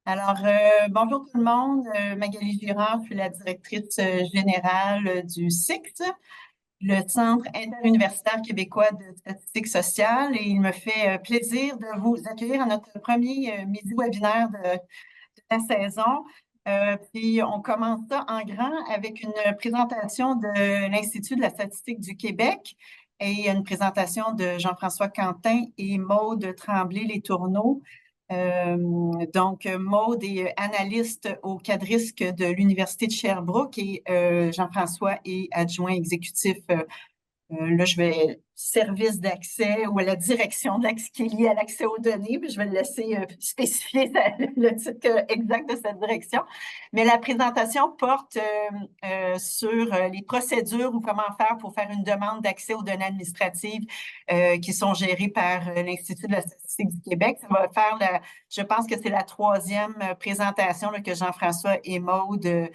Bonjour tout le monde. Magali Girard, je suis la directrice générale du CICS, le Centre interuniversitaire québécois de statistique sociale, et il me fait plaisir de vous accueillir à notre premier midi-webinaire de la saison. Puis on commence ça en grand avec une présentation de l'Institut de la statistique du Québec et une présentation de Jean-François Quentin et Maude Tremblay-Les Tourneaux. Maude est analyste au CADRISC de l'Université de Sherbrooke et Jean-François est adjoint exécutif. Là, je vais service d'accès ou à la direction d'accès qui est liée à l'accès aux données, puis je vais le laisser spécifier le titre exact de cette direction. Mais la présentation porte sur les procédures ou comment faire pour faire une demande d'accès aux données administratives qui sont gérées par l'Institut de la statistique du Québec. Ça va faire, je pense que c'est la troisième présentation là, que Jean-François et Maude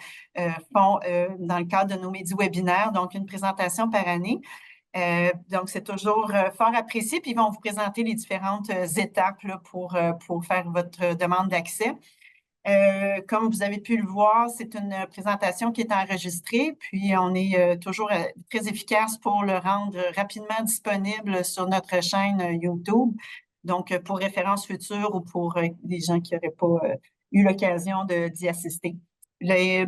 font dans le cadre de nos midi-webinaires, donc une présentation par année. Donc, c'est toujours fort apprécié. Puis, ils vont vous présenter les différentes étapes là, pour faire votre demande d'accès. Comme vous avez pu le voir, c'est une présentation qui est enregistrée. Puis, on est toujours très efficace pour le rendre rapidement disponible sur notre chaîne YouTube. Donc, pour référence future ou pour des gens qui n'auraient pas eu l'occasion d'y assister. Les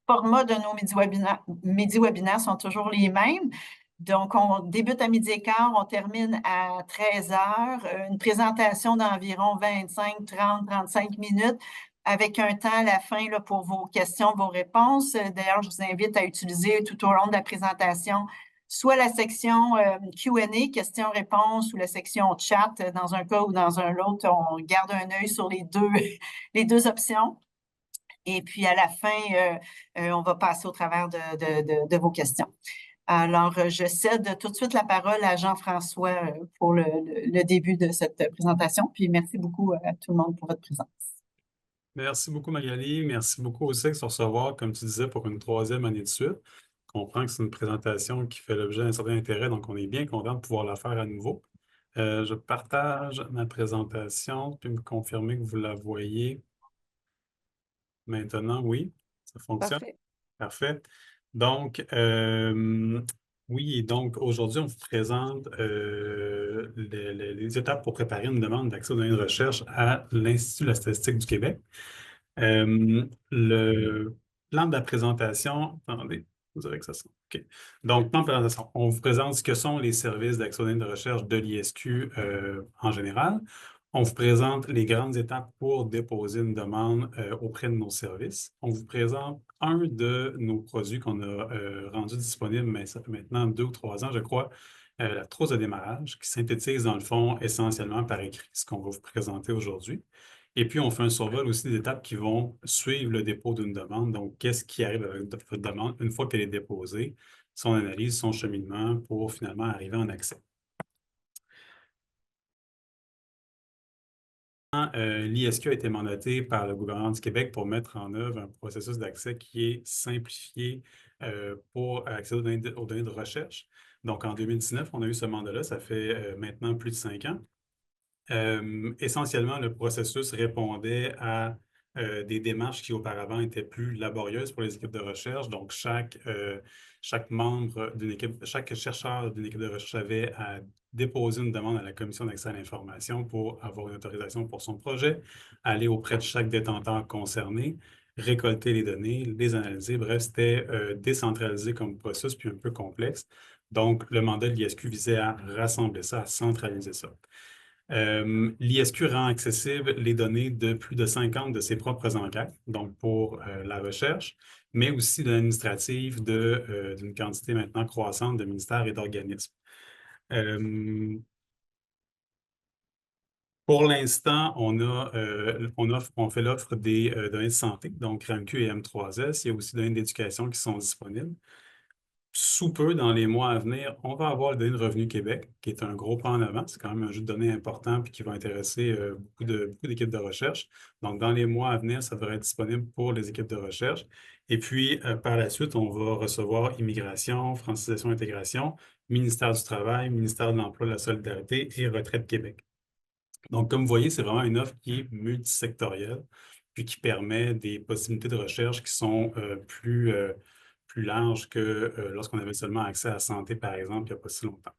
formats de nos midi-webinaires sont toujours les mêmes. Donc, on débute à 12h15, on termine à 13h, une présentation d'environ 25, 30, 35 minutes avec un temps à la fin là, pour vos questions, vos réponses. D'ailleurs, je vous invite à utiliser tout au long de la présentation soit la section Q&A, questions-réponses, ou la section chat. Dans un cas ou dans un autre, on garde un œil sur les deux options. Et puis, à la fin, on va passer au travers de vos questions. Alors, je cède tout de suite la parole à Jean-François pour le début de cette présentation. Puis, merci beaucoup à tout le monde pour votre présence. Merci beaucoup, Magali. Merci beaucoup aussi de se recevoir, comme tu disais, pour une troisième année de suite. Je comprends que c'est une présentation qui fait l'objet d'un certain intérêt, donc on est bien content de pouvoir la faire à nouveau. Je partage ma présentation, puis me confirmer que vous la voyez maintenant. Oui, ça fonctionne. Parfait. Parfait. Donc, oui, donc aujourd'hui, on vous présente les étapes pour préparer une demande d'accès aux données de recherche à l'Institut de la statistique du Québec. Le plan de la présentation, attendez, vous direz que ça sent. OK. Donc, plan de présentation, on vous présente ce que sont les services d'accès aux données de recherche de l'ISQ en général. On vous présente les grandes étapes pour déposer une demande auprès de nos services. On vous présente un de nos produits qu'on a rendu disponible, mais ça fait maintenant 2 ou 3 ans, je crois, la trousse de démarrage, qui synthétise dans le fond essentiellement par écrit ce qu'on va vous présenter aujourd'hui. Et puis, on fait un survol aussi des étapes qui vont suivre le dépôt d'une demande. Donc, qu'est-ce qui arrive avec votre demande une fois qu'elle est déposée, son analyse, son cheminement pour finalement arriver en accès. L'ISQ a été mandaté par le gouvernement du Québec pour mettre en œuvre un processus d'accès qui est simplifié pour accéder aux données de recherche. Donc, en 2019, on a eu ce mandat-là. Ça fait maintenant plus de 5 ans. Essentiellement, le processus répondait à des démarches qui auparavant étaient plus laborieuses pour les équipes de recherche. Donc, chaque membre d'une équipe, chaque chercheur d'une équipe de recherche avait à déposer une demande à la Commission d'accès à l'information pour avoir une autorisation pour son projet, aller auprès de chaque détenteur concerné, récolter les données, les analyser. Bref, c'était décentralisé comme processus, puis un peu complexe. Donc, le mandat de l'ISQ visait à rassembler ça, à centraliser ça. L'ISQ rend accessibles les données de plus de 50 de ses propres enquêtes, donc pour la recherche, mais aussi de l'administrative d'une quantité maintenant croissante de ministères et d'organismes. Pour l'instant, on fait l'offre des données de santé, donc RAMQ et M3S. Il y a aussi des données d'éducation qui sont disponibles. Sous peu, dans les mois à venir, on va avoir les données de Revenu Québec, qui est un gros pas en avant. C'est quand même un jeu de données important et qui va intéresser beaucoup d'équipes de recherche. Donc, dans les mois à venir, ça devrait être disponible pour les équipes de recherche. Et puis, par la suite, on va recevoir Immigration, Francisation, Intégration, Ministère du Travail, Ministère de l'Emploi, de la Solidarité et Retraite Québec. Donc, comme vous voyez, c'est vraiment une offre qui est multisectorielle. puis qui permet des possibilités de recherche qui sont plus larges que lorsqu'on avait seulement accès à la santé, par exemple, il n'y a pas si longtemps.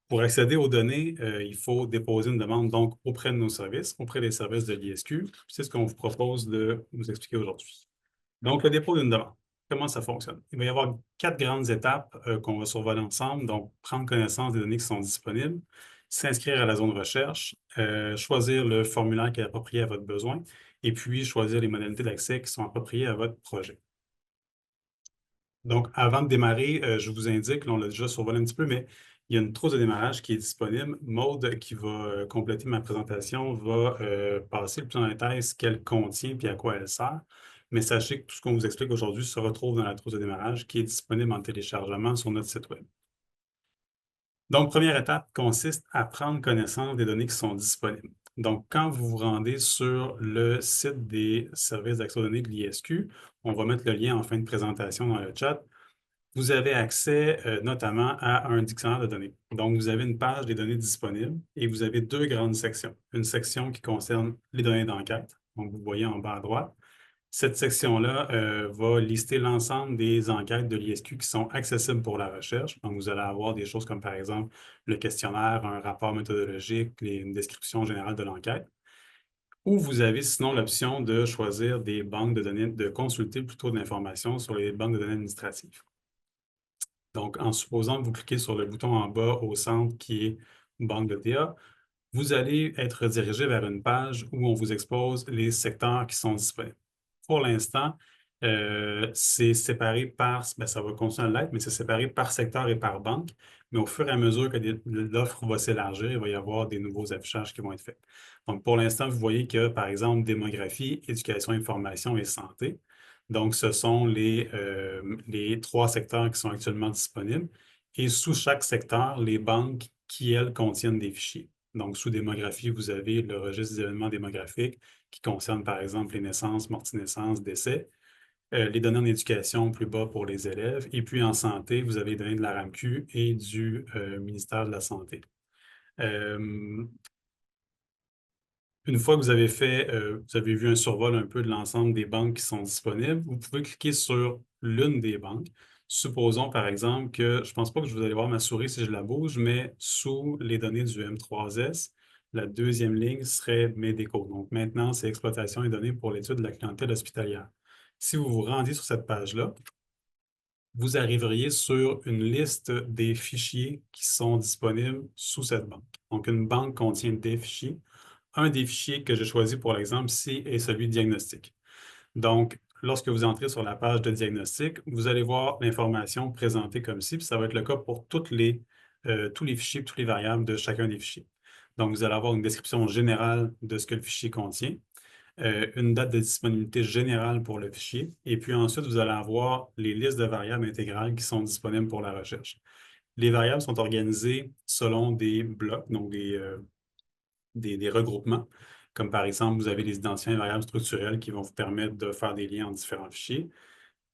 Pour accéder aux données, il faut déposer une demande donc auprès de nos services, auprès des services de l'ISQ. C'est ce qu'on vous propose de vous expliquer aujourd'hui. Donc, le dépôt d'une demande, comment ça fonctionne? Il va y avoir 4 grandes étapes qu'on va survoler ensemble. Donc, prendre connaissance des données qui sont disponibles, s'inscrire à la zone recherche, choisir le formulaire qui est approprié à votre besoin, et puis choisir les modalités d'accès qui sont appropriées à votre projet. Donc, avant de démarrer, je vous indique, là, on l'a déjà survolé un petit peu, mais il y a une trousse de démarrage qui est disponible. Maude, qui va compléter ma présentation, va passer le plus en détail ce qu'elle contient et à quoi elle sert. Mais sachez que tout ce qu'on vous explique aujourd'hui se retrouve dans la trousse de démarrage qui est disponible en téléchargement sur notre site Web. Donc, première étape consiste à prendre connaissance des données qui sont disponibles. Donc, quand vous vous rendez sur le site des services d'accès aux données de l'ISQ, on va mettre le lien en fin de présentation dans le chat. Vous avez accès notamment à un dictionnaire de données. Donc, vous avez une page des données disponibles et vous avez 2 grandes sections. Une section qui concerne les données d'enquête, donc vous voyez en bas à droite. Cette section-là va lister l'ensemble des enquêtes de l'ISQ qui sont accessibles pour la recherche. Donc, vous allez avoir des choses comme, par exemple, le questionnaire, un rapport méthodologique, une description générale de l'enquête. Ou vous avez sinon l'option de choisir des banques de données, de consulter plutôt de l'information sur les banques de données administratives. Donc, en supposant que vous cliquez sur le bouton en bas au centre qui est Banque de TA, vous allez être redirigé vers une page où on vous expose les secteurs qui sont disponibles. Pour l'instant, c'est séparé par, ça va continuer à l'être, mais c'est séparé par secteur et par banque. Mais au fur et à mesure que l'offre va s'élargir, il va y avoir des nouveaux affichages qui vont être faits. Donc, pour l'instant, vous voyez que, par exemple, démographie, éducation, information et santé. Donc, ce sont les 3 secteurs qui sont actuellement disponibles. Et sous chaque secteur, les banques qui, elles, contiennent des fichiers. Donc, sous démographie, vous avez le registre des événements démographiques qui concerne, par exemple, les naissances, mortes-naissances, décès. Les données en éducation plus bas pour les élèves. Et puis, en santé, vous avez les données de la RAMQ et du ministère de la Santé. Une fois que vous avez fait, vous avez vu un survol un peu de l'ensemble des banques qui sont disponibles, vous pouvez cliquer sur l'une des banques. Supposons, par exemple, que je ne pense pas que vous allez voir ma souris si je la bouge, mais sous les données du M3S, la deuxième ligne serait Medeco. Donc maintenant, c'est exploitation et données pour l'étude de la clientèle hospitalière. Si vous vous rendiez sur cette page-là, vous arriveriez sur une liste des fichiers qui sont disponibles sous cette banque. Donc, une banque contient des fichiers. Un des fichiers que j'ai choisi pour l'exemple ici est celui de diagnostic. Donc, lorsque vous entrez sur la page de diagnostic, vous allez voir l'information présentée comme ci, puis ça va être le cas pour tous les fichiers, toutes les variables de chacun des fichiers. Donc, vous allez avoir une description générale de ce que le fichier contient, une date de disponibilité générale pour le fichier, et puis ensuite, vous allez avoir les listes de variables intégrales qui sont disponibles pour la recherche. Les variables sont organisées selon des blocs, donc des regroupements, comme par exemple, vous avez les identifiants variables structurels qui vont vous permettre de faire des liens en différents fichiers.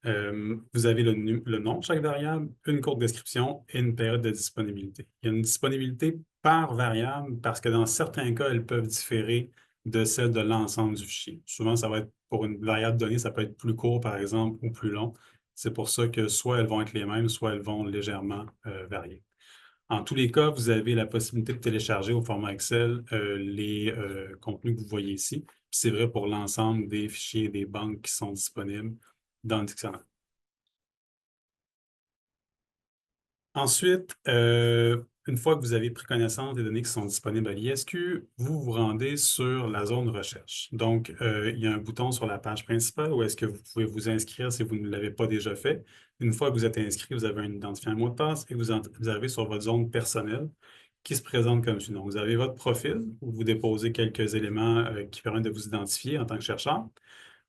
Vous avez le nom de chaque variable, une courte description et une période de disponibilité. Il y a une disponibilité par variable parce que dans certains cas, elles peuvent différer de celle de l'ensemble du fichier. Souvent, ça va être pour une variable donnée, ça peut être plus court, par exemple, ou plus long. C'est pour ça que soit elles vont être les mêmes, soit elles vont légèrement varier. En tous les cas, vous avez la possibilité de télécharger au format Excel les contenus que vous voyez ici. C'est vrai pour l'ensemble des fichiers et des banques qui sont disponibles dans le dictionnaire. Ensuite, une fois que vous avez pris connaissance des données qui sont disponibles à l'ISQ, vous vous rendez sur la zone recherche. Donc, il y a un bouton sur la page principale où est-ce que vous pouvez vous inscrire si vous ne l'avez pas déjà fait. Une fois que vous êtes inscrit, vous avez un identifiant mot de passe et vous arrivez sur votre zone personnelle qui se présente comme suit. Donc, vous avez votre profil où vous déposez quelques éléments qui permettent de vous identifier en tant que chercheur.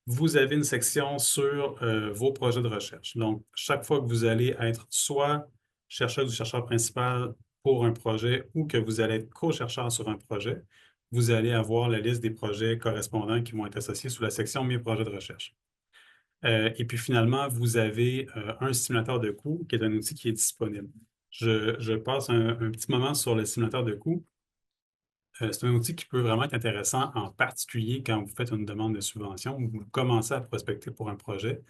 Vous avez une section sur vos projets de recherche. Donc, chaque fois que vous allez être soit chercheur ou chercheur principal pour un projet ou que vous allez être co-chercheur sur un projet, vous allez avoir la liste des projets correspondants qui vont être associés sous la section « Mes projets de recherche ». Et puis finalement, vous avez un simulateur de coûts qui est un outil qui est disponible. Je passe un petit moment sur le simulateur de coûts. C'est un outil qui peut vraiment être intéressant, en particulier quand vous faites une demande de subvention ou vous commencez à prospecter pour un projet.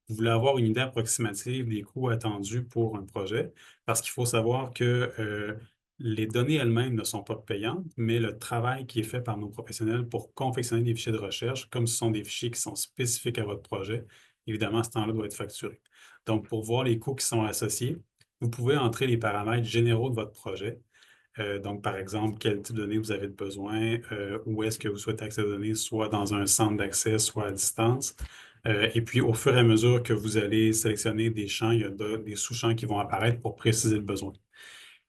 Vous voulez avoir une idée approximative des coûts attendus pour un projet, parce qu'il faut savoir que les données elles-mêmes ne sont pas payantes, mais le travail qui est fait par nos professionnels pour confectionner des fichiers de recherche, comme ce sont des fichiers qui sont spécifiques à votre projet, évidemment, ce temps-là doit être facturé. Donc, pour voir les coûts qui sont associés, vous pouvez entrer les paramètres généraux de votre projet. Donc, par exemple, quel type de données vous avez besoin, où est-ce que vous souhaitez accéder aux données, soit dans un centre d'accès, soit à distance. Et puis, au fur et à mesure que vous allez sélectionner des champs, il y a des sous-champs qui vont apparaître pour préciser le besoin.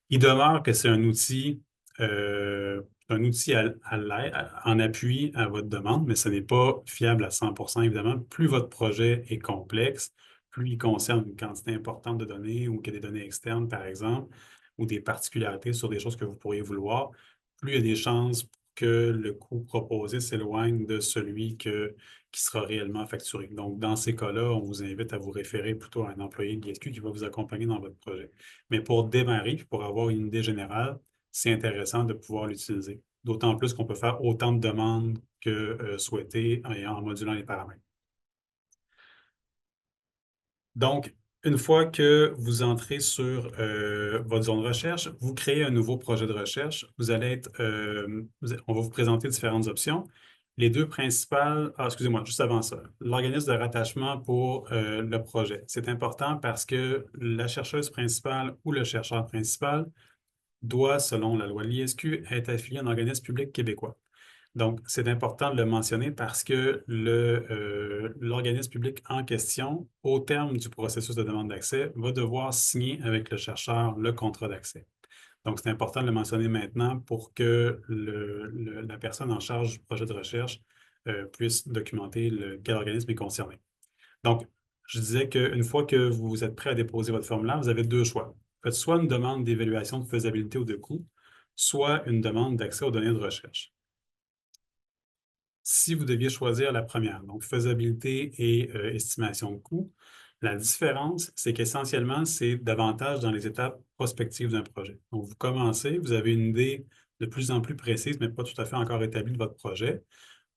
Il demeure que c'est un outil en appui à votre demande, mais ce n'est pas fiable à 100%, évidemment. Plus votre projet est complexe, plus il concerne une quantité importante de données ou qu'il y a des données externes, par exemple, ou des particularités sur des choses que vous pourriez vouloir, plus il y a des chances que le coût proposé s'éloigne de celui qui sera réellement facturé. Donc, dans ces cas-là, on vous invite à vous référer plutôt à un employé de l'ISQ qui va vous accompagner dans votre projet. Mais pour démarrer, puis pour avoir une idée générale, c'est intéressant de pouvoir l'utiliser. D'autant plus qu'on peut faire autant de demandes que souhaité en modulant les paramètres. Donc, une fois que vous entrez sur votre zone de recherche, vous créez un nouveau projet de recherche. Vous allez être, on va vous présenter différentes options. Les deux principales, excusez-moi, juste avant ça, l'organisme de rattachement pour le projet. C'est important parce que la chercheuse principale ou le chercheur principal doit, selon la loi de l'ISQ, être affilié à un organisme public québécois. Donc, c'est important de le mentionner parce que l'organisme public en question, au terme du processus de demande d'accès, va devoir signer avec le chercheur le contrat d'accès. Donc, c'est important de le mentionner maintenant pour que la personne en charge du projet de recherche puisse documenter quel organisme est concerné. Donc, je disais qu'une fois que vous êtes prêt à déposer votre formulaire, vous avez deux choix. Faites soit une demande d'évaluation de faisabilité ou de coût, soit une demande d'accès aux données de recherche. Si vous deviez choisir la première, donc faisabilité et estimation de coût, la différence, c'est qu'essentiellement, c'est davantage dans les étapes prospectives d'un projet. Donc, vous commencez, vous avez une idée de plus en plus précise, mais pas tout à fait encore établie de votre projet.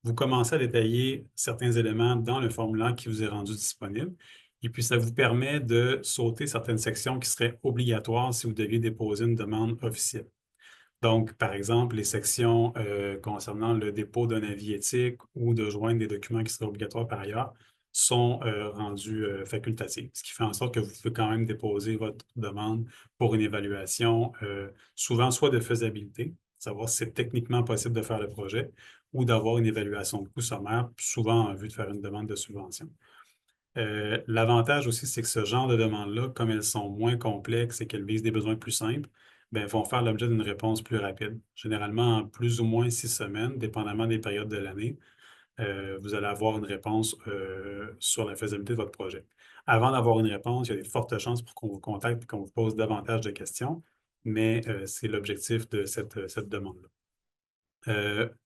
Vous commencez à détailler certains éléments dans le formulaire qui vous est rendu disponible. Et puis, ça vous permet de sauter certaines sections qui seraient obligatoires si vous deviez déposer une demande officielle. Donc, par exemple, les sections concernant le dépôt d'un avis éthique ou de joindre des documents qui seraient obligatoires par ailleurs sont rendus facultatives, ce qui fait en sorte que vous pouvez quand même déposer votre demande pour une évaluation, souvent soit de faisabilité, savoir si c'est techniquement possible de faire le projet, ou d'avoir une évaluation de coût sommaire, souvent en vue de faire une demande de subvention. L'avantage aussi, c'est que ce genre de demandes-là, comme elles sont moins complexes et qu'elles visent des besoins plus simples, bien, vont faire l'objet d'une réponse plus rapide. Généralement, en plus ou moins 6 semaines, dépendamment des périodes de l'année, vous allez avoir une réponse sur la faisabilité de votre projet. Avant d'avoir une réponse, il y a des fortes chances pour qu'on vous contacte et qu'on vous pose davantage de questions, mais c'est l'objectif de cette demande-là.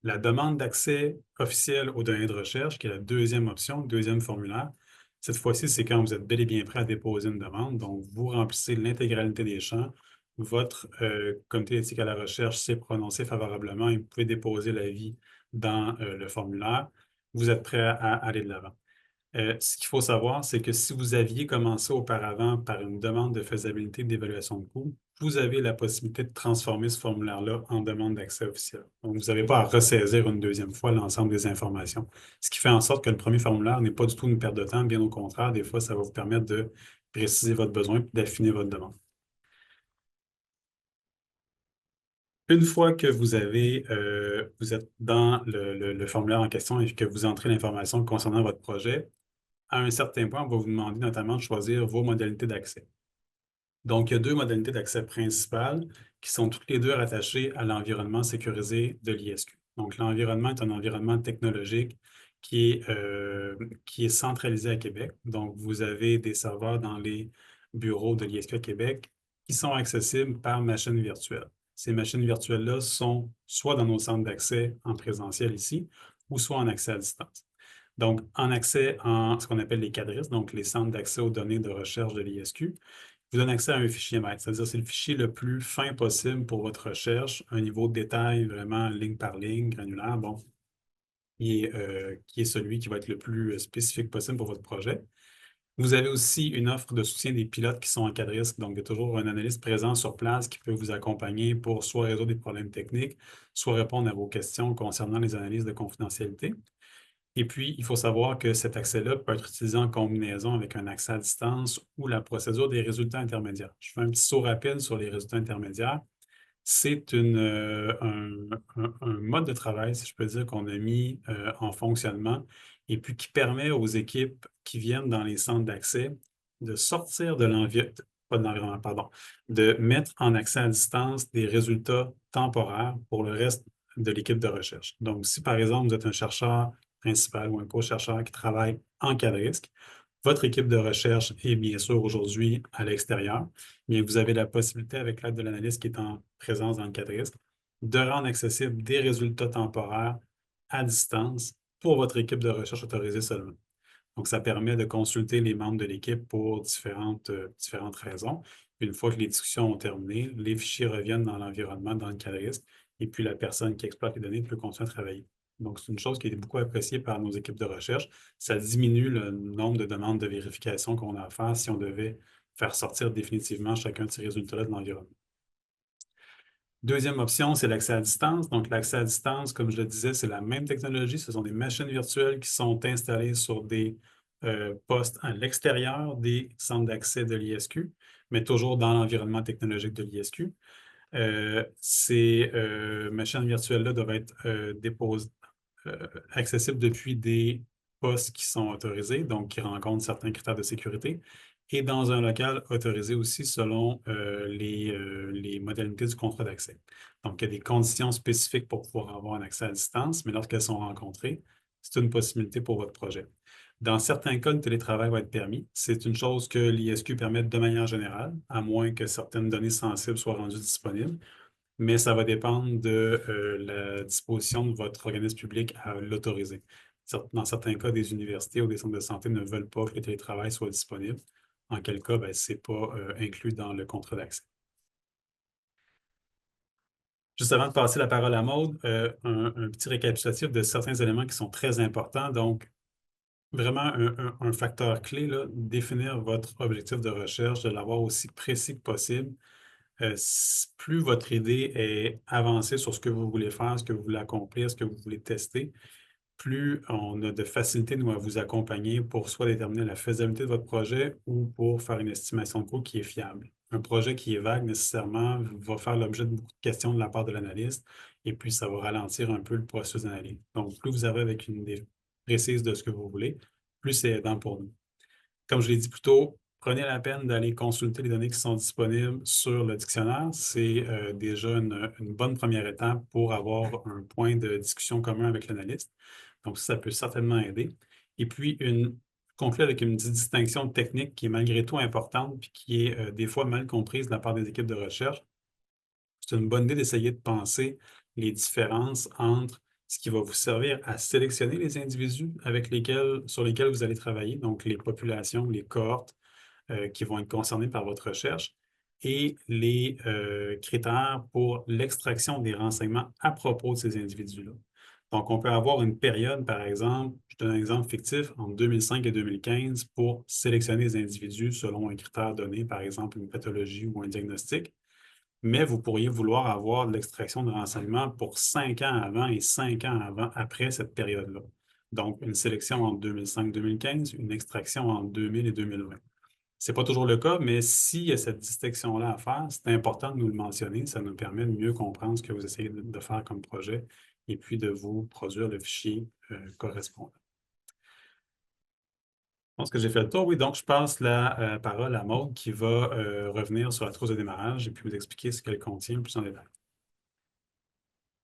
La demande d'accès officiel aux données de recherche, qui est la deuxième option, le deuxième formulaire. Cette fois-ci, c'est quand vous êtes bel et bien prêt à déposer une demande. Donc, vous remplissez l'intégralité des champs. Votre comité d'éthique à la recherche s'est prononcé favorablement et vous pouvez déposer l'avis dans le formulaire. Vous êtes prêt à aller de l'avant. Ce qu'il faut savoir, c'est que si vous aviez commencé auparavant par une demande de faisabilité d'évaluation de coût, vous avez la possibilité de transformer ce formulaire-là en demande d'accès officiel. Donc, vous n'avez pas à ressaisir une deuxième fois l'ensemble des informations, ce qui fait en sorte que le premier formulaire n'est pas du tout une perte de temps, bien au contraire, des fois, ça va vous permettre de préciser votre besoin et d'affiner votre demande. Une fois que vous êtes dans le formulaire en question et que vous entrez l'information concernant votre projet, à un certain point, on va vous demander notamment de choisir vos modalités d'accès. Donc, il y a deux modalités d'accès principales qui sont toutes les deux rattachées à l'environnement sécurisé de l'ISQ. Donc, l'environnement est un environnement technologique qui est centralisé à Québec. Donc, vous avez des serveurs dans les bureaux de l'ISQ à Québec qui sont accessibles par machine virtuelle. Ces machines virtuelles-là sont soit dans nos centres d'accès en présentiel ici ou soit en accès à distance. Donc, en accès en ce qu'on appelle les CADRIS, donc les centres d'accès aux données de recherche de l'ISQ, vous donne accès à un fichier maître, c'est-à-dire c'est le fichier le plus fin possible pour votre recherche, un niveau de détail vraiment ligne par ligne, granulaire, bon, qui est celui qui va être le plus spécifique possible pour votre projet. Vous avez aussi une offre de soutien des pilotes qui sont en cas de risque. Donc, il y a toujours un analyste présent sur place qui peut vous accompagner pour soit résoudre des problèmes techniques, soit répondre à vos questions concernant les analyses de confidentialité. Et puis, il faut savoir que cet accès-là peut être utilisé en combinaison avec un accès à distance ou la procédure des résultats intermédiaires. Je fais un petit saut rapide sur les résultats intermédiaires. C'est un mode de travail, si je peux dire, qu'on a mis en fonctionnement et puis qui permet aux équipes qui viennent dans les centres d'accès de sortir de l'environnement, pardon, de mettre en accès à distance des résultats temporaires pour le reste de l'équipe de recherche. Donc, si par exemple, vous êtes un chercheur principal ou un co-chercheur qui travaille en cas de risque, votre équipe de recherche est bien sûr aujourd'hui à l'extérieur, mais vous avez la possibilité, avec l'aide de l'analyste qui est en présence dans le cas de risque, de rendre accessible des résultats temporaires à distance pour votre équipe de recherche autorisée seulement. Donc, ça permet de consulter les membres de l'équipe pour différentes raisons. Une fois que les discussions ont terminé, les fichiers reviennent dans l'environnement, dans le cas de risque, et puis la personne qui exploite les données peut continuer à travailler. Donc, c'est une chose qui est beaucoup appréciée par nos équipes de recherche. Ça diminue le nombre de demandes de vérification qu'on a à faire si on devait faire sortir définitivement chacun de ces résultats-là de l'environnement. Deuxième option, c'est l'accès à distance. Donc, l'accès à distance, comme je le disais, c'est la même technologie. Ce sont des machines virtuelles qui sont installées sur des postes à l'extérieur des centres d'accès de l'ISQ, mais toujours dans l'environnement technologique de l'ISQ. Ces machines virtuelles-là doivent être accessibles depuis des postes qui sont autorisés, donc qui rencontrent certains critères de sécurité, et dans un local autorisé aussi selon les modalités du contrat d'accès. Donc, il y a des conditions spécifiques pour pouvoir avoir un accès à distance, mais lorsqu'elles sont rencontrées, c'est une possibilité pour votre projet. Dans certains cas, le télétravail va être permis. C'est une chose que l'ISQ permet de manière générale, à moins que certaines données sensibles soient rendues disponibles, mais ça va dépendre de la disposition de votre organisme public à l'autoriser. Dans certains cas, des universités ou des centres de santé ne veulent pas que le télétravail soit disponible, en quel cas, ce n'est pas inclus dans le contrat d'accès. Juste avant de passer la parole à Maude, un petit récapitulatif de certains éléments qui sont très importants. Donc, vraiment un facteur clé, là, définir votre objectif de recherche, de l'avoir aussi précis que possible. Plus votre idée est avancée sur ce que vous voulez faire, ce que vous voulez accomplir, ce que vous voulez tester, plus on a de facilité, nous, à vous accompagner pour soit déterminer la faisabilité de votre projet ou pour faire une estimation de coût qui est fiable. Un projet qui est vague, nécessairement, va faire l'objet de beaucoup de questions de la part de l'analyste et puis ça va ralentir un peu le processus d'analyse. Donc, plus vous avez avec une idée précise de ce que vous voulez, plus c'est aidant pour nous. Comme je l'ai dit plus tôt, prenez la peine d'aller consulter les données qui sont disponibles sur le dictionnaire. C'est déjà une bonne première étape pour avoir un point de discussion commun avec l'analyste. Donc, ça peut certainement aider. Et puis, conclure avec une petite distinction technique qui est malgré tout importante puis qui est des fois mal comprise de la part des équipes de recherche. C'est une bonne idée d'essayer de penser les différences entre ce qui va vous servir à sélectionner les individus sur lesquels vous allez travailler, donc les populations, les cohortes qui vont être concernées par votre recherche, et les critères pour l'extraction des renseignements à propos de ces individus-là. Donc, on peut avoir une période, par exemple, je donne un exemple fictif, entre 2005 et 2015 pour sélectionner les individus selon un critère donné, par exemple une pathologie ou un diagnostic. Mais vous pourriez vouloir avoir de l'extraction de renseignements pour 5 ans avant et 5 ans après cette période-là. Donc, une sélection en 2005-2015, une extraction en 2000 et 2020. Ce n'est pas toujours le cas, mais s'il y a cette distinction-là à faire, c'est important de nous le mentionner. Ça nous permet de mieux comprendre ce que vous essayez de faire comme projet et puis de vous produire le fichier correspondant. Je pense que j'ai fait le tour. Oui, donc je passe la parole à Maude qui va revenir sur la trousse de démarrage et puis vous expliquer ce qu'elle contient plus en détail.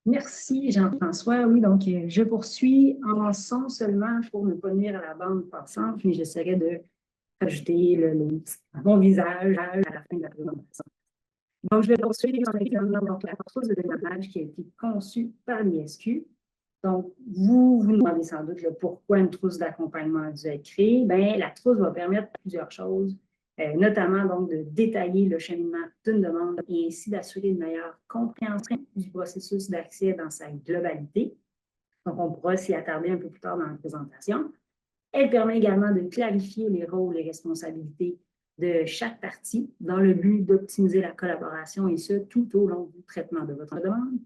Merci Jean-François. Oui, donc je poursuis en son seulement pour ne pas nuire à la bande passante, mais j'essaierai de rajouter le bon visage à la fin de la présentation. Donc, je vais poursuivre donc, la trousse de démarrage qui a été conçue par l'ISQ. Donc, vous vous demandez sans doute pourquoi une trousse d'accompagnement a dû être créée. Bien, la trousse va permettre plusieurs choses. notamment donc de détailler le cheminement d'une demande et ainsi d'assurer une meilleure compréhension du processus d'accès dans sa globalité. Donc, on pourra s'y attarder un peu plus tard dans la présentation. Elle permet également de clarifier les rôles et responsabilités de chaque partie dans le but d'optimiser la collaboration et ce, tout au long du traitement de votre demande.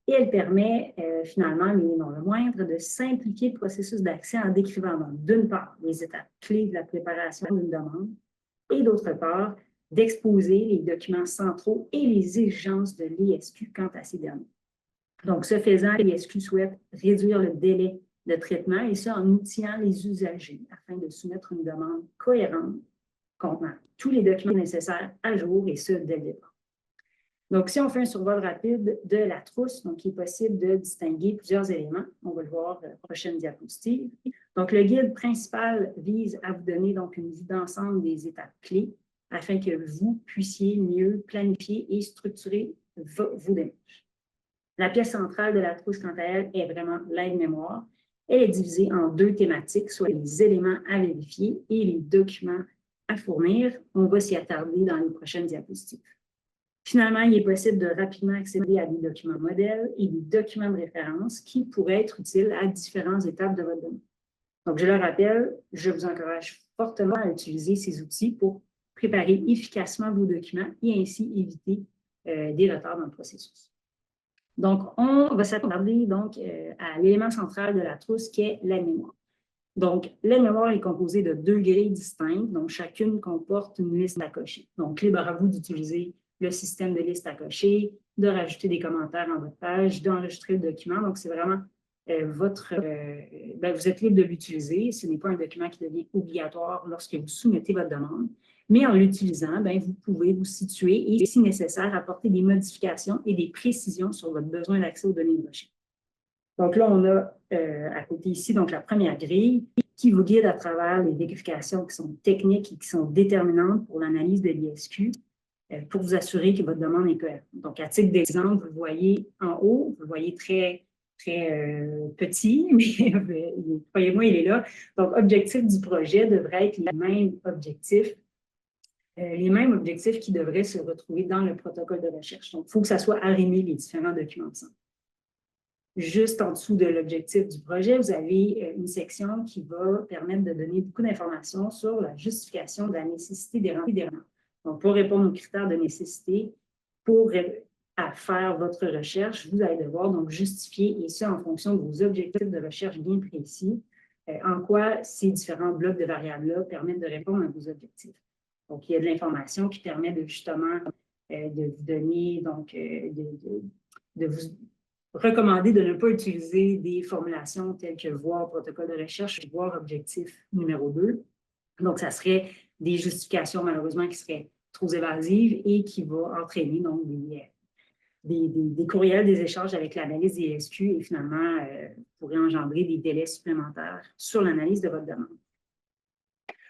Et elle permet finalement, mais non le moindre, de simplifier le processus d'accès en décrivant d'une part les étapes clés de la préparation d'une demande et d'autre part d'exposer les documents centraux et les exigences de l'ISQ quant à ces derniers. Donc, ce faisant, l'ISQ souhaite réduire le délai de traitement et ça en outillant les usagers afin de soumettre une demande cohérente contenant tous les documents nécessaires à jour et ce, dès le départ. Donc, si on fait un survol rapide de la trousse, donc il est possible de distinguer plusieurs éléments. On va le voir dans la prochaine diapositive. Donc, le guide principal vise à vous donner donc une vue d'ensemble des étapes clés afin que vous puissiez mieux planifier et structurer vos démarches. La pièce centrale de la trousse, quant à elle, est vraiment l'aide-mémoire. Elle est divisée en deux thématiques, soit les éléments à vérifier et les documents à fournir. On va s'y attarder dans les prochaines diapositives. Finalement, il est possible de rapidement accéder à des documents modèles et des documents de référence qui pourraient être utiles à différentes étapes de votre demande. Donc, je le rappelle, je vous encourage fortement à utiliser ces outils pour préparer efficacement vos documents et ainsi éviter des retards dans le processus. Donc, on va s'attarder donc à l'élément central de la trousse qui est la mémoire. Donc, la mémoire est composée de deux grilles distinctes, donc chacune comporte une liste à cocher. Donc, libre à vous d'utiliser le système de liste à cocher, de rajouter des commentaires dans votre page, d'enregistrer le document. Donc, c'est vraiment vous êtes libre de l'utiliser. Ce n'est pas un document qui devient obligatoire lorsque vous soumettez votre demande. Mais en l'utilisant, vous pouvez vous situer et, si nécessaire, apporter des modifications et des précisions sur votre besoin d'accès aux données de recherche. Donc là, on a à côté ici donc la première grille qui vous guide à travers les vérifications qui sont techniques et qui sont déterminantes pour l'analyse de l'ISQ pour vous assurer que votre demande est cohérente. Donc, à titre d'exemple, vous le voyez en haut, vous le voyez très petit, mais croyez-moi, il est là. Donc, objectif du projet devrait être les mêmes objectifs qui devraient se retrouver dans le protocole de recherche. Donc, il faut que ça soit arrimé les différents documents ensemble. Juste en dessous de l'objectif du projet, vous avez une section qui va permettre de donner beaucoup d'informations sur la justification de la nécessité des renseignements. Donc, pour répondre aux critères de nécessité, pour faire votre recherche, vous allez devoir donc justifier, et ça en fonction de vos objectifs de recherche bien précis, en quoi ces différents blocs de variables-là permettent de répondre à vos objectifs. Donc, il y a de l'information qui permet de justement de vous donner, donc, de vous recommander de ne pas utiliser des formulations telles que voir protocole de recherche, voir objectif numéro 2. Donc, ça serait des justifications, malheureusement, qui seraient trop évasives et qui vont entraîner donc des courriels, des échanges avec l'analyse des ISQ et finalement pourrait engendrer des délais supplémentaires sur l'analyse de votre demande.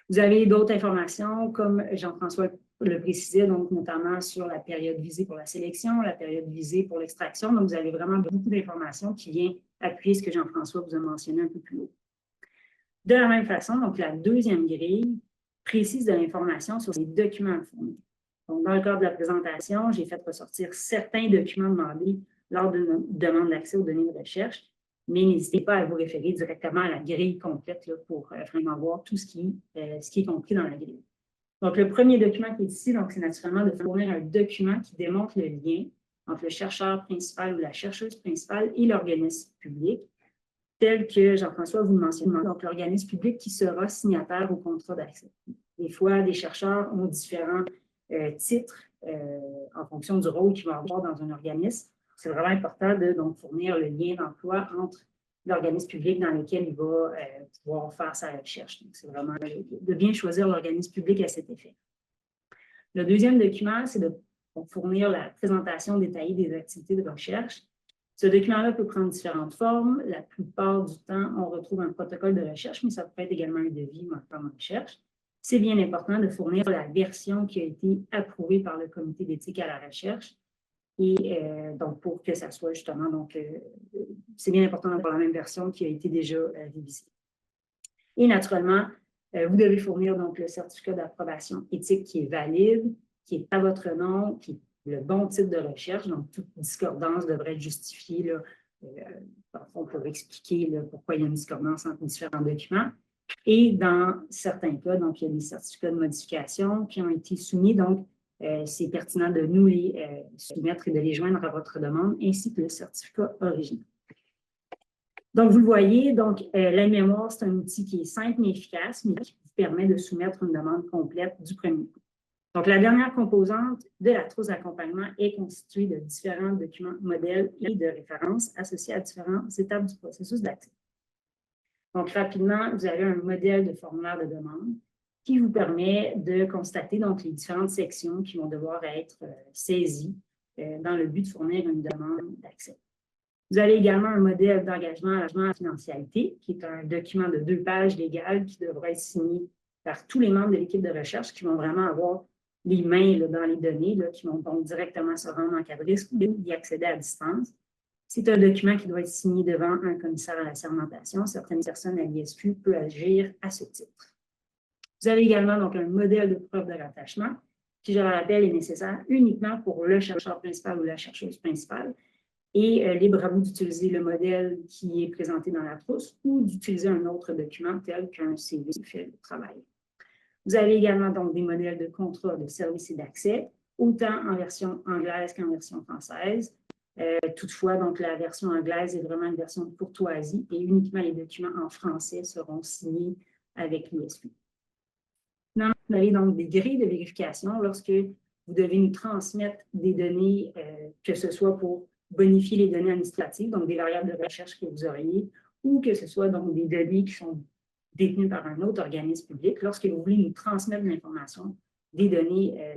Vous avez d'autres informations, comme Jean-François le précisait, donc notamment sur la période visée pour la sélection, la période visée pour l'extraction. Donc, vous avez vraiment beaucoup d'informations qui viennent appuyer ce que Jean-François vous a mentionné un peu plus haut. De la même façon, donc la deuxième grille précise de l'information sur les documents à fournir. Donc, dans le cadre de la présentation, j'ai fait ressortir certains documents demandés lors d'une demande d'accès aux données de recherche, mais n'hésitez pas à vous référer directement à la grille complète là, pour vraiment voir tout ce qui est compris dans la grille. Donc, le premier document qui est ici, c'est naturellement de fournir un document qui démontre le lien entre le chercheur principal ou la chercheuse principale et l'organisme public, tel que Jean-François vous le mentionne, donc l'organisme public qui sera signataire au contrat d'accès. Des fois, des chercheurs ont différents titres en fonction du rôle qu'ils vont avoir dans un organisme. C'est vraiment important de donc, fournir le lien d'emploi entre l'organisme public dans lequel il va pouvoir faire sa recherche. Donc, c'est vraiment de bien choisir l'organisme public à cet effet. Le deuxième document, c'est de fournir la présentation détaillée des activités de recherche. Ce document-là peut prendre différentes formes. La plupart du temps, on retrouve un protocole de recherche, mais ça peut être également un devis ou un plan de recherche. C'est bien important de fournir la version qui a été approuvée par le comité d'éthique à la recherche. Et donc, pour que ça soit justement, donc, c'est bien important d'avoir la même version qui a été déjà révisée. Et naturellement, Vous devez fournir donc le certificat d'approbation éthique qui est valide, qui est à votre nom, qui est le bon titre de recherche. Donc, toute discordance devrait être justifiée là, pour expliquer là, pourquoi il y a une discordance entre différents documents. Et dans certains cas, donc, il y a des certificats de modification qui ont été soumis. Donc, c'est pertinent de nous les soumettre et de les joindre à votre demande, ainsi que le certificat original. Donc, vous le voyez, donc, la mémoire, c'est un outil qui est simple mais efficace, mais qui vous permet de soumettre une demande complète du premier coup. Donc, la dernière composante de la trousse d'accompagnement est constituée de différents documents modèles et de références associés à différentes étapes du processus d'accès. Donc, rapidement, vous avez un modèle de formulaire de demande qui vous permet de constater donc, les différentes sections qui vont devoir être saisies dans le but de fournir une demande d'accès. Vous avez également un modèle d'engagement à la financialité, qui est un document de 2 pages légal qui devra être signé par tous les membres de l'équipe de recherche qui vont vraiment avoir les mains là, dans les données, là, qui vont donc directement se rendre en cas de risque ou y accéder à distance. C'est un document qui doit être signé devant un commissaire à la sermentation. Certaines personnes à l'ISQ peuvent agir à ce titre. Vous avez également donc un modèle de preuve de rattachement qui, je le rappelle, est nécessaire uniquement pour le chercheur principal ou la chercheuse principale. Et libre à vous d'utiliser le modèle qui est présenté dans la trousse ou d'utiliser un autre document tel qu'un CV fait de travail. Vous avez également donc des modèles de contrat de service et d'accès, autant en version anglaise qu'en version française. Toutefois, donc, la version anglaise est vraiment une version de courtoisie et uniquement les documents en français seront signés avec l'ISQ. Vous avez donc des grilles de vérification lorsque vous devez nous transmettre des données, que ce soit pour bonifier les données administratives, donc des variables de recherche que vous auriez, ou que ce soit donc des données qui sont détenues par un autre organisme public. Lorsque vous voulez nous transmettre de l'information, des données,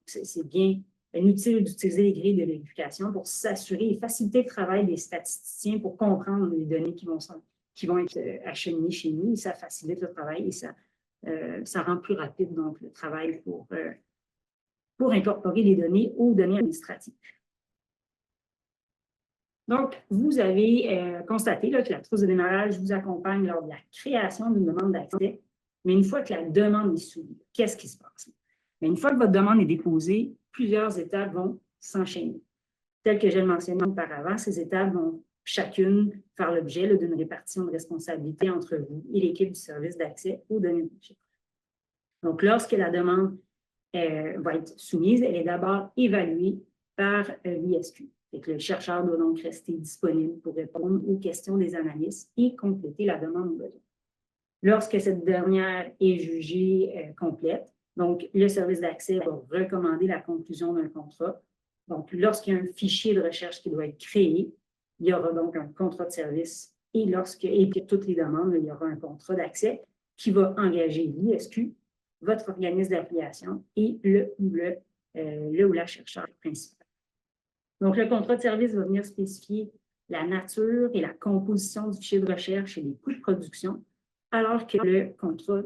c'est bien inutile d'utiliser les grilles de vérification pour s'assurer et faciliter le travail des statisticiens pour comprendre les données qui vont être acheminées chez nous. Et ça facilite le travail et ça rend plus rapide donc, le travail pour incorporer les données aux données administratives. Donc, vous avez constaté là, que la trousse de démarrage vous accompagne lors de la création d'une demande d'accès, mais une fois que la demande est soumise, qu'est-ce qui se passe? Mais une fois que votre demande est déposée, plusieurs étapes vont s'enchaîner. Tel que je le mentionnais auparavant, ces étapes vont chacune faire l'objet d'une répartition de responsabilité entre vous et l'équipe du service d'accès aux données de recherche. Donc, lorsque la demande va être soumise, elle est d'abord évaluée par l'ISQ. Le chercheur doit donc rester disponible pour répondre aux questions des analystes et compléter la demande au besoin. Lorsque cette dernière est jugée complète, donc le service d'accès va recommander la conclusion d'un contrat. Donc, lorsqu'il y a un fichier de recherche qui doit être créé, il y aura donc un contrat de service et pour toutes les demandes, il y aura un contrat d'accès qui va engager l'ISQ, votre organisme d'affiliation et le ou la chercheur principal. Donc, le contrat de service va venir spécifier la nature et la composition du fichier de recherche et les coûts de production, alors que le contrat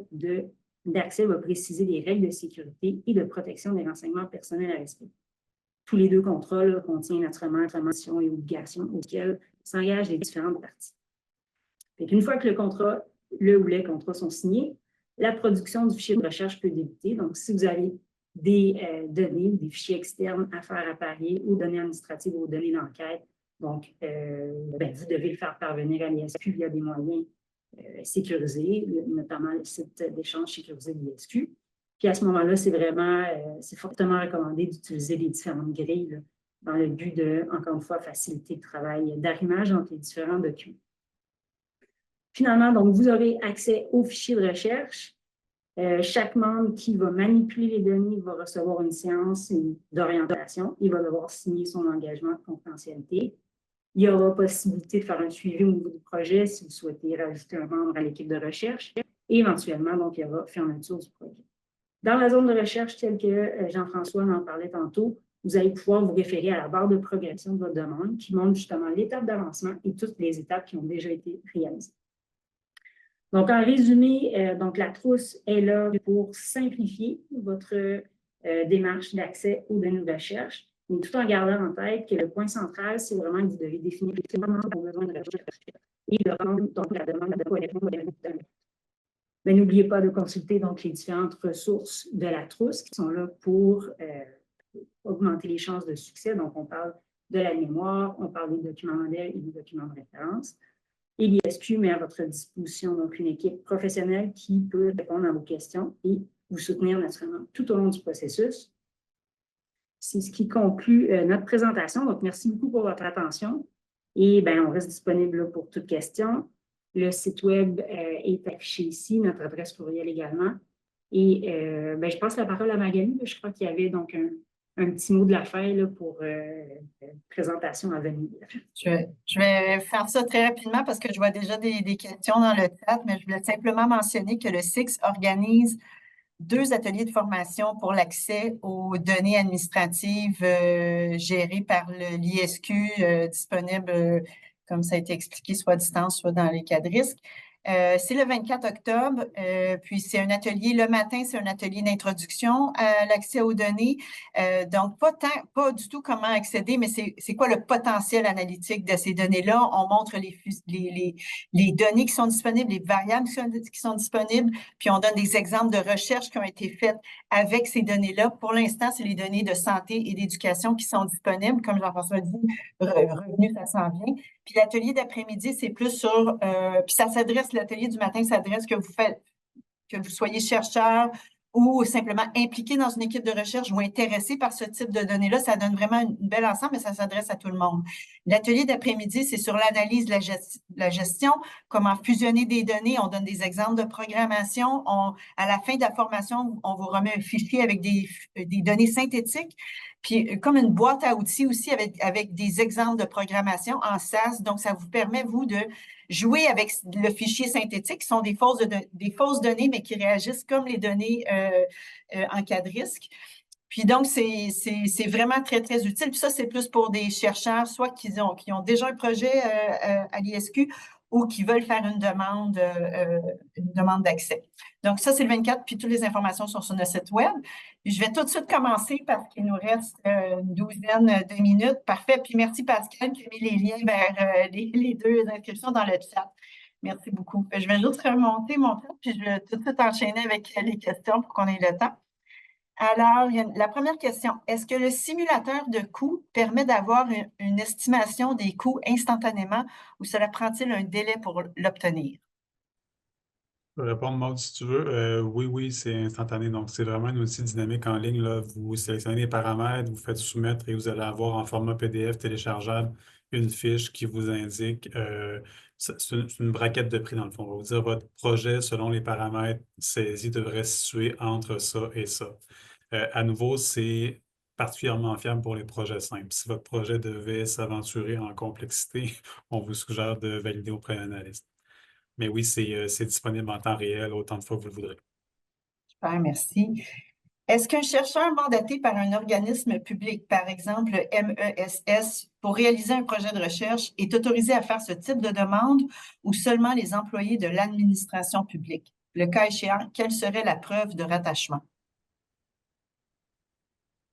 d'accès va préciser les règles de sécurité et de protection des renseignements personnels à respecter. Tous les 2 contrats là, contiennent naturellement informations et obligations auxquelles s'engagent les différentes parties. Une fois que le ou les contrats sont signés, la production du fichier de recherche peut débuter. Donc, si vous avez des données, des fichiers externes à faire apparaître aux données administratives, aux données d'enquête. Donc, vous devez le faire parvenir à l'ISQ via des moyens sécurisés, notamment le site d'échange sécurisé de l'ISQ. Puis à ce moment-là, c'est fortement recommandé d'utiliser les différentes grilles là, dans le but de, encore une fois, faciliter le travail d'arrimage entre les différents documents. Finalement, donc, vous aurez accès aux fichiers de recherche. Chaque membre qui va manipuler les données va recevoir une séance d'orientation. Il va devoir signer son engagement de confidentialité. Il y aura possibilité de faire un suivi au niveau du projet si vous souhaitez rajouter un membre à l'équipe de recherche. Et éventuellement, donc, il y aura fermeture du projet. Dans la zone de recherche, telle que Jean-François en parlait tantôt, vous allez pouvoir vous référer à la barre de progression de votre demande qui montre justement l'étape d'avancement et toutes les étapes qui ont déjà été réalisées. Donc, en résumé, donc la trousse est là pour simplifier votre démarche d'accès aux données de recherche, mais tout en gardant en tête que le point central, c'est vraiment que vous devez définir les besoins de recherche et de rendre donc la demande de Mais n'oubliez pas de consulter donc les différentes ressources de la trousse qui sont là pour augmenter les chances de succès. Donc, on parle de la mémoire, on parle des documents modèles et des documents de référence. Et l'ISQ met à votre disposition donc une équipe professionnelle qui peut répondre à vos questions et vous soutenir naturellement tout au long du processus. C'est ce qui conclut notre présentation. Donc, merci beaucoup pour votre attention. Et bien, on reste disponible pour toute question. Le site web est affiché ici, notre adresse courriel également. Et ben, je passe la parole à Magali. Je crois qu'il y avait donc un petit mot de la fin là, pour présentation à venir. Je vais faire ça très rapidement parce que je vois déjà des questions dans le chat, mais je voulais simplement mentionner que le SIX organise 2 ateliers de formation pour l'accès aux données administratives gérées par l'ISQ, disponibles, comme ça a été expliqué, soit à distance, soit dans les cas de risque. C'est le 24 octobre, puis c'est un atelier, le matin, c'est un atelier d'introduction à l'accès aux données. Donc, pas du tout comment accéder, mais c'est quoi le potentiel analytique de ces données-là. On montre les données qui sont disponibles, les variables qui sont disponibles, puis on donne des exemples de recherches qui ont été faites avec ces données-là. Pour l'instant, c'est les données de santé et d'éducation qui sont disponibles. Comme Jean-François dit, revenu, ça s'en vient. Puis l'atelier d'après-midi, c'est plus sur, puis ça s'adresse, l'atelier du matin s'adresse que vous soyez chercheur ou simplement impliqué dans une équipe de recherche ou intéressé par ce type de données-là, ça donne vraiment une belle ensemble, mais ça s'adresse à tout le monde. L'atelier d'après-midi, c'est sur l'analyse de la gestion, comment fusionner des données. On donne des exemples de programmation. À la fin de la formation, on vous remet un fichier avec des données synthétiques. Puis, comme une boîte à outils aussi avec des exemples de programmation en SAS. Donc, ça vous permet, vous, de jouer avec le fichier synthétique, qui sont des fausses données, mais qui réagissent comme les données en cas de risque. Puis donc, c'est vraiment très, très utile. Puis ça, c'est plus pour des chercheurs, soit qui ont déjà un projet à l'ISQ ou qui veulent faire une demande d'accès. Donc, ça, c'est le 24, puis toutes les informations sont sur notre site web. Puis je vais tout de suite commencer parce qu'il nous reste une douzaine de minutes. Parfait. Puis merci Pascal qui a mis les liens vers les 2 inscriptions dans le chat. Merci beaucoup. Je vais juste remonter mon chat, puis je vais tout de suite enchaîner avec les questions pour qu'on ait le temps. Alors, la première question, est-ce que le simulateur de coûts permet d'avoir une estimation des coûts instantanément ou cela prend-il un délai pour l'obtenir? Je peux répondre, Maud, si tu veux. Oui, c'est instantané. Donc, c'est vraiment un outil dynamique en ligne, là. Vous sélectionnez les paramètres, vous faites soumettre et vous allez avoir en format PDF téléchargeable une fiche qui vous indique, c'est une braquette de prix dans le fond. On va vous dire votre projet, selon les paramètres saisis, devrait se situer entre ça et ça. À nouveau, c'est particulièrement fiable pour les projets simples. Si votre projet devait s'aventurer en complexité, on vous suggère de valider auprès d'un analyste. Mais oui, c'est disponible en temps réel autant de fois que vous le voudrez. Super, merci. Est-ce qu'un chercheur mandaté par un organisme public, par exemple le MESS, pour réaliser un projet de recherche est autorisé à faire ce type de demande ou seulement les employés de l'administration publique? Le cas échéant, quelle serait la preuve de rattachement?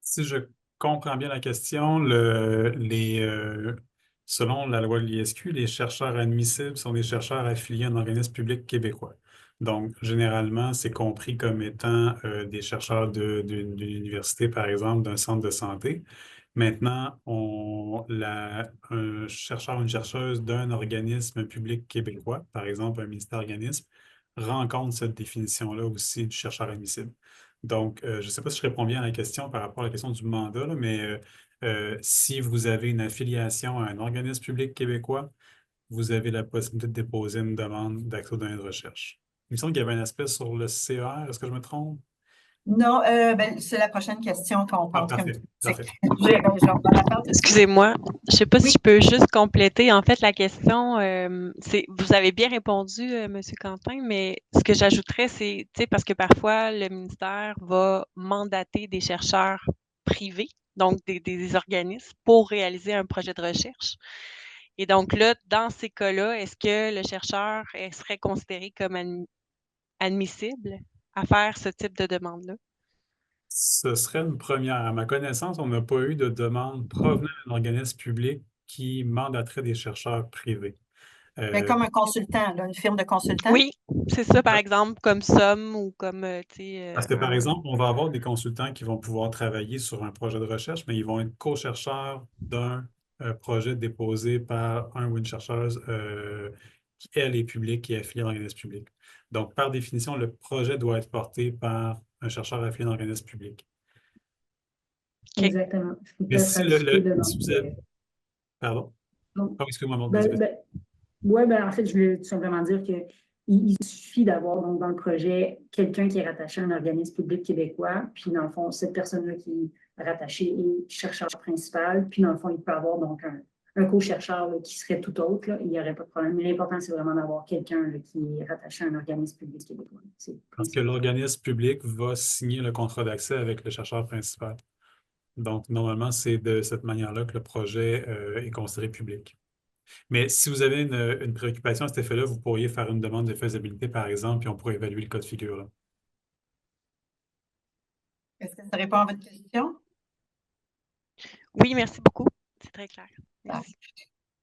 Si je comprends bien la question, selon la loi de l'ISQ, les chercheurs admissibles sont des chercheurs affiliés à un organisme public québécois. Donc, généralement, c'est compris comme étant des chercheurs d'une université, par exemple, d'un centre de santé. Maintenant, un chercheur ou une chercheuse d'un organisme public québécois, par exemple un ministère-organisme, rencontre cette définition-là aussi du chercheur admissible. Donc, je ne sais pas si je réponds bien à la question par rapport à la question du mandat, là, mais si vous avez une affiliation à un organisme public québécois, vous avez la possibilité de déposer une demande d'accès aux données de recherche. Il me semble qu'il y avait un aspect sur le CER, est-ce que je me trompe? Non, c'est la prochaine question qu'on Ah, pense comme parfait, parfait. Excusez-moi, je ne sais pas si Oui. je peux juste compléter. En fait, la question, vous avez bien répondu, M. Quentin, mais ce que j'ajouterais, c'est, tu sais, parce que parfois, le ministère va mandater des chercheurs privés, donc des organismes, pour réaliser un projet de recherche. Et donc là, dans ces cas-là, est-ce que le chercheur serait considéré comme admissible à faire ce type de demande-là? Ce serait une première. À ma connaissance, on n'a pas eu de demande provenant d'un organisme public qui mandaterait des chercheurs privés. Mais comme un consultant, là, une firme de consultants? Oui, c'est ça, par exemple, comme Somme ou comme, tu sais, Parce que, par exemple, on va avoir des consultants qui vont pouvoir travailler sur un projet de recherche, mais ils vont être co-chercheurs d'un projet déposé par un ou une chercheuse qui, elle, est publique, qui est affiliée à l'organisme public. Donc, par définition, le projet doit être porté par un chercheur affilié à l'organisme public. OK. Exactement. Je peux Mais peut-être si rajouter de si vous avez... Pardon? non. Oh, excuse-moi, Maud, vas-y, Ben, vas-y. ben, ouais, ben, en fait, je voulais tout simplement dire que il suffit d'avoir donc, dans le projet quelqu'un qui est rattaché à un organisme public québécois, puis dans le fond, cette personne-là qui est rattachée est chercheur principal, puis dans le fond, il peut avoir donc un co-chercheur là, qui serait tout autre, là, il n'y aurait pas de problème. Mais l'important, c'est vraiment d'avoir quelqu'un là, qui est rattaché à un organisme public québécois. C'est le Parce que principe. l'organisme public va signer le contrat d'accès avec le chercheur principal. Donc, normalement, c'est de cette manière-là que le projet est considéré public. Mais si vous avez une préoccupation à cet effet-là, vous pourriez faire une demande de faisabilité, par exemple, puis on pourrait évaluer le cas de figure, là. Est-ce que ça répond à votre question? Oui, merci beaucoup. C'est très clair. Merci.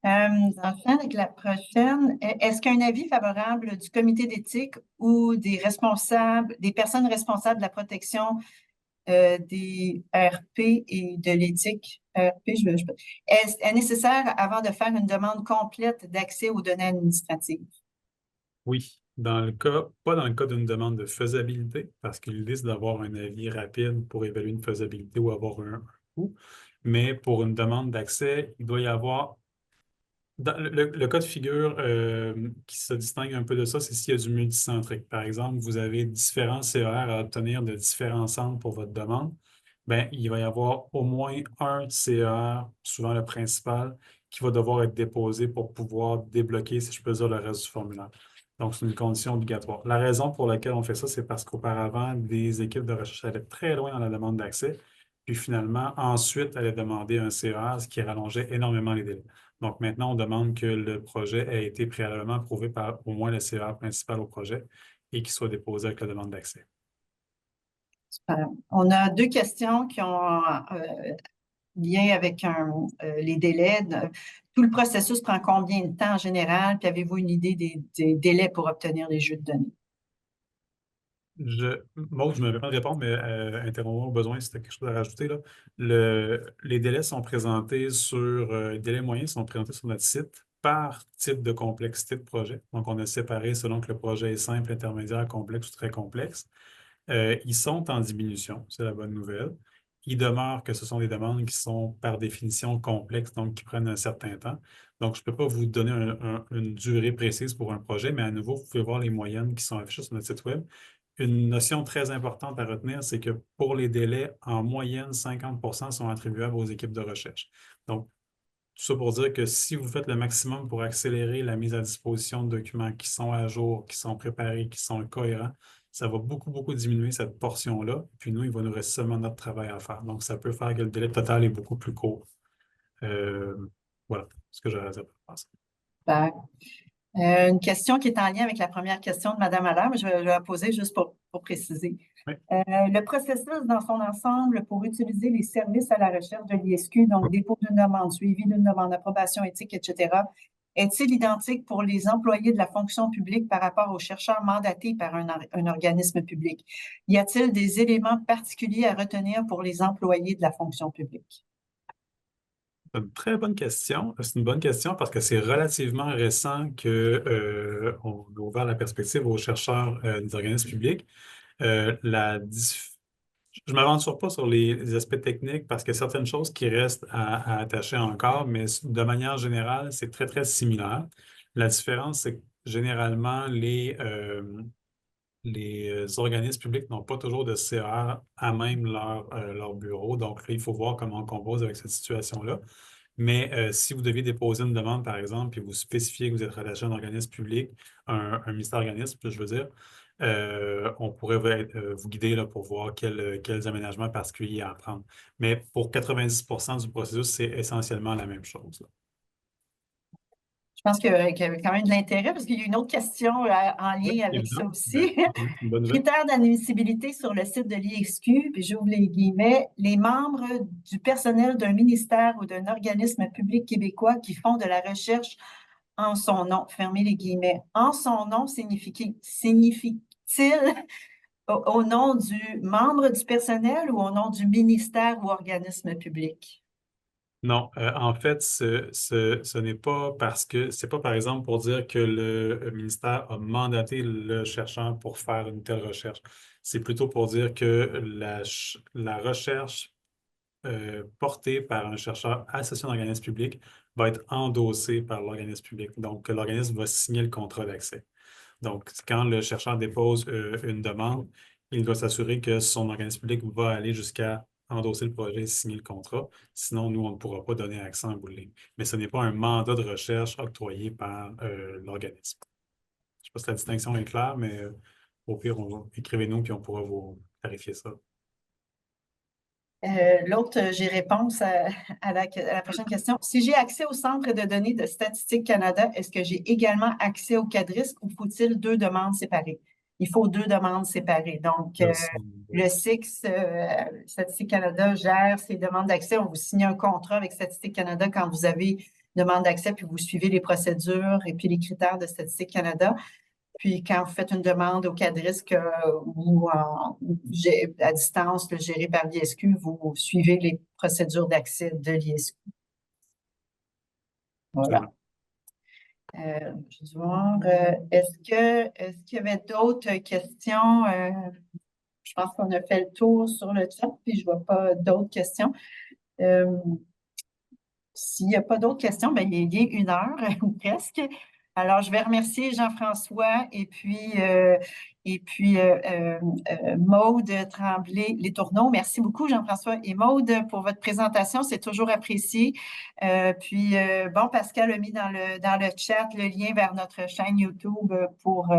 J'enchaîne avec la prochaine. Est-ce qu'un avis favorable du comité d'éthique ou des responsables, des personnes responsables de la protection des RP et de l'éthique, est nécessaire avant de faire une demande complète d'accès aux données administratives? Oui, pas dans le cas d'une demande de faisabilité, parce que l'idée, c'est d'avoir un avis rapide pour évaluer une faisabilité ou avoir un coût. Mais pour une demande d'accès, il doit y avoir dans le cas de figure qui se distingue un peu de ça, c'est s'il y a du multicentrique. Par exemple, vous avez différents CER à obtenir de différents centres pour votre demande. Bien, il va y avoir au moins un CER, souvent le principal, qui va devoir être déposé pour pouvoir débloquer, si je peux dire, le reste du formulaire. Donc, c'est une condition obligatoire. La raison pour laquelle on fait ça, c'est parce qu'auparavant, des équipes de recherche allaient très loin dans la demande d'accès, puis finalement, ensuite, allaient demander un CER, ce qui rallongeait énormément les délais. Donc maintenant, on demande que le projet ait été préalablement approuvé par au moins le CER principal au projet et qu'il soit déposé avec la demande d'accès. Super. On a deux questions qui ont lien avec les délais. Tout le processus prend combien de temps en général? Puis avez-vous une idée des délais pour obtenir les jeux de données? Maud, je me vais pas répondre, mais interrompons au besoin si tu as quelque chose à rajouter, là. Les délais sont présentés les délais moyens sont présentés sur notre site par type de complexité de projet. Donc, on a séparé selon que le projet est simple, intermédiaire, complexe ou très complexe. Ils sont en diminution, c'est la bonne nouvelle. Il demeure que ce sont des demandes qui sont par définition complexes, donc qui prennent un certain temps. Donc, je ne peux pas vous donner une durée précise pour un projet, mais à nouveau, vous pouvez voir les moyennes qui sont affichées sur notre site Web. Une notion très importante à retenir, c'est que pour les délais, en moyenne, 50% sont attribuables aux équipes de recherche. Donc, tout ça pour dire que si vous faites le maximum pour accélérer la mise à disposition de documents qui sont à jour, qui sont préparés, qui sont cohérents, ça va beaucoup, beaucoup diminuer cette portion-là. Puis nous, il va nous rester seulement notre travail à faire. Donc, ça peut faire que le délai total est beaucoup plus court. Voilà ce que j'aurais à dire pour ça. Super. Une question qui est en lien avec la première question de Mme Allaire, mais je vais la poser juste pour préciser. Oui. Le processus dans son ensemble pour utiliser les services à la recherche de l'ISQ, donc dépôt d'une demande, suivi d'une demande, approbation éthique, etc., est-il identique pour les employés de la fonction publique par rapport aux chercheurs mandatés par un organisme public? Y a-t-il des éléments particuliers à retenir pour les employés de la fonction publique? C'est une très bonne question. C'est une bonne question parce que c'est relativement récent qu'on a ouvert la perspective aux chercheurs des organismes publics. Je ne m'aventure pas sur les aspects techniques parce qu'il y a certaines choses qui restent à attacher encore, mais de manière générale, c'est très, très similaire. La différence, c'est que généralement, les organismes publics n'ont pas toujours de CR à même leur bureau. Donc, là, il faut voir comment on compose avec cette situation-là. Mais si vous deviez déposer une demande, par exemple, et vous spécifiez que vous êtes rattaché à un organisme public, un ministère organisme, je veux dire, on pourrait vous guider là, pour voir quels aménagements particuliers à prendre. Mais pour 90% du processus, c'est essentiellement la même chose, là. Je pense qu'il y a quand même de l'intérêt parce qu'il y a une autre question en lien Oui, avec ça évidemment. aussi. Oui, une bonne nouvelle. Critères d'admissibilité sur le site de l'ISQ, puis j'ouvre les guillemets, les membres du personnel d'un ministère ou d'un organisme public québécois qui font de la recherche en son nom, fermez les guillemets, en son nom signifie-t-il au nom du membre du personnel ou au nom du ministère ou organisme public? Non, en fait, ce n'est pas parce que, c'est pas par exemple pour dire que le ministère a mandaté le chercheur pour faire une telle recherche. C'est plutôt pour dire que la recherche portée par un chercheur associé à un organisme public va être endossée par l'organisme public. Donc, que l'organisme va signer le contrat d'accès. Donc, quand le chercheur dépose une demande, il doit s'assurer que son organisme public va aller jusqu'à endosser le projet et signer le contrat. Sinon, nous, on ne pourra pas donner accès en bout de ligne. Mais ce n'est pas un mandat de recherche octroyé par l'organisme. Je ne sais pas si la distinction est claire, mais au pire, écrivez-nous puis on pourra vous clarifier ça. L'autre, j'ai réponse à la prochaine question. Si j'ai accès au Centre de données de Statistique Canada, est-ce que j'ai également accès au CADRIS ou faut-il 2 demandes séparées? Il faut 2 demandes séparées. Donc, le SIX, Statistique Canada, gère ces demandes d'accès. On vous signe un contrat avec Statistique Canada quand vous avez une demande d'accès, puis vous suivez les procédures et puis les critères de Statistique Canada. Puis quand vous faites une demande au CADRIS ou à distance, géré par l'ISQ, vous suivez les procédures d'accès de l'ISQ. Voilà. Je vais voir, est-ce qu'il y avait d'autres questions? Je pense qu'on a fait le tour sur le chat, puis je ne vois pas d'autres questions. S'il n'y a pas d'autres questions, ben, il est 1 heure ou presque. Alors, je vais remercier Jean-François et puis Maude Tremblay-Letourneau. Merci beaucoup, Jean-François et Maude, pour votre présentation. C'est toujours apprécié. Bon, Pascal a mis dans le chat le lien vers notre chaîne YouTube pour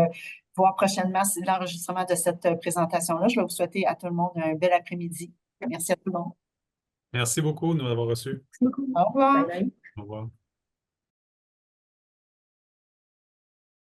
voir prochainement l'enregistrement de cette présentation-là. Je vais vous souhaiter à tout le monde un bel après-midi. Merci à tout le monde. Merci beaucoup de nous avoir reçus. Merci beaucoup. Au revoir. Bye bye. Au revoir.